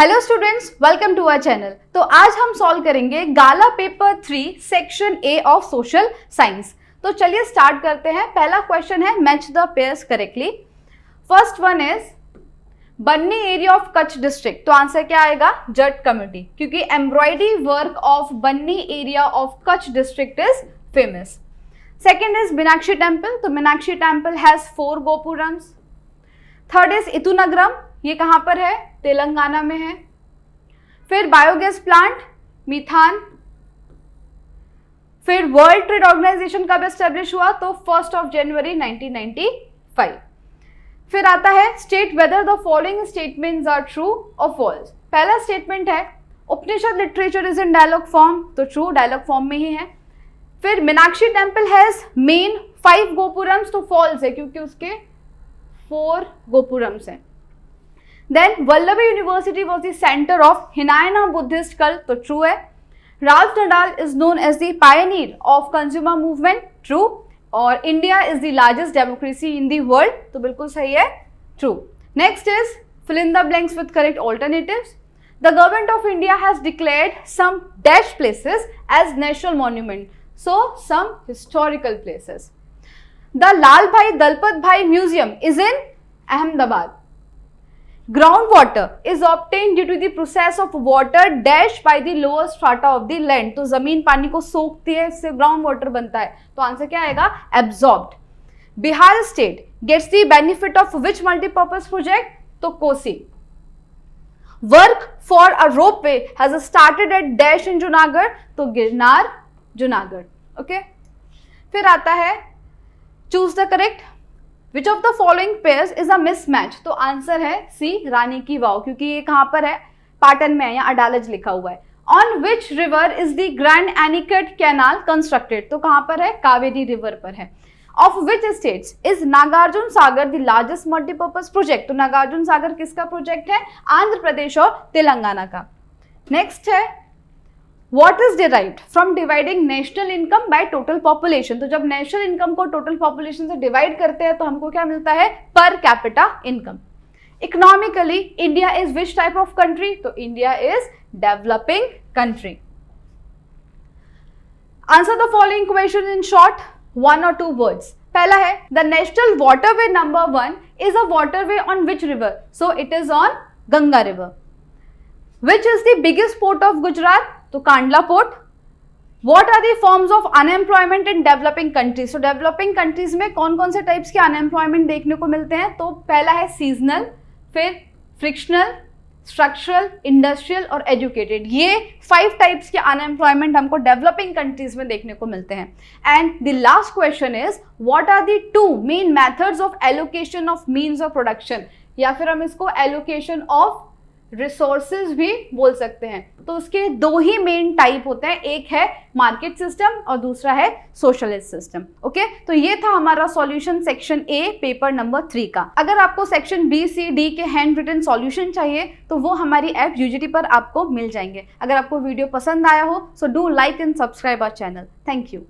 Hello students, welcome to our channel. तो आज हम सॉल्व करेंगे Gala paper 3 section A of social science. तो चलिए स्टार्ट करते हैं। पहला क्वेश्चन है match the pairs correctly. First one is Banni area of Kutch district. तो आंसर क्या आएगा? जट कम्युनिटी, क्योंकि embroidery work of Banni area of Kutch district is famous. Second is Meenakshi temple. तो Meenakshi temple has 4 gopurams. Third is Eturnagaram, ये कहां पर है? तेलंगाना में है। फिर बायोगैस प्लांट, मीथान। फिर वर्ल्ड ट्रेड ऑर्गेनाइजेशन कब एस्टेब्लिश हुआ? तो 1 जनवरी 1995। फिर आता है state whether the following statements are true और फॉल्स। पहला स्टेटमेंट है Upanishad literature is in dialogue form. तो ट्रू, डायलॉग फॉर्म में ही है। फिर Meenakshi temple has main 5 gopurams. तो फॉल्स है, क्योंकि उसके 4 गोपुरम्स हैं। Then Vallabhi university was the centre of Hinayana Buddhist cult. तो ट्रू है। Ralph Nader is known as the pioneer of consumer movement. True. और India is the largest democracy in the world. तो बिल्कुल सही है, true. Next is fill in the blanks with correct alternatives. The government of India has declared some dash places as national monument. So some historical places. The Lal Bhai Dalpat Bhai Museum is in Ahmedabad. Groundwater is obtained due to the process of water dash by the lower strata of the land. तो जमीन पानी को सोखती है, इससे ground water बनता है। तो answer क्या आएगा? Absorbed. Bihar state gets the benefit of which multipurpose project? तो Kosi. Work for a ropeway has started at dash in Junagadh. तो गिरनार, जूनागढ़। ओके। फिर आता है choose the correct. Which of the following pairs is a mismatch? तो answer है C, रानी की वाव, क्योंकि ये कहां पर है? पाटन में है, या अडालज लिखा हुआ है। On which river is the grand anicut canal constructed? तो कहां पर है? कावेरी रिवर पर है। Of which states is Nagarjuna Sagar the largest multipurpose project? तो नागार्जुन सागर किसका प्रोजेक्ट है? आंध्र प्रदेश और तेलंगाना का। नेक्स्ट है What is derived from dividing national income by total population? तो जब नेशनल इनकम को टोटल पॉपुलेशन से डिवाइड करते हैं तो हमको क्या मिलता है? Per capita income. Economically India is which type of country? तो India is developing country. Answer the following question in short, 1 or 2 words. पहला है the national waterway number 1 is a waterway on which river? So it is on Ganga river. Which is the biggest port of Gujarat? तो Kandla port. What are the forms of unemployment in developing countries? तो developing countries में कौन कौन से types के unemployment देखने को मिलते हैं? तो पहला है सीजनल, फिर फ्रिक्शनल, स्ट्रक्चरल, इंडस्ट्रियल और एजुकेटेड। ये 5 टाइप्स के अनएम्प्लॉयमेंट हमको डेवलपिंग कंट्रीज में देखने को मिलते हैं। And the last question is what are the 2 main methods of allocation of means of production, या फिर हम इसको एलोकेशन ऑफ रिसोर्सेज भी बोल सकते हैं। तो उसके 2 ही मेन टाइप होते हैं, एक है मार्केट सिस्टम और दूसरा है सोशलिस्ट सिस्टम। ओके, तो ये था हमारा solution section A paper number 3 का। अगर आपको सेक्शन बी, सी, डी के हैंड रिटन सॉल्यूशन चाहिए तो वो हमारी ऐप यूजीटी पर आपको मिल जाएंगे। अगर आपको वीडियो पसंद आया हो so do like and subscribe our channel. Thank you.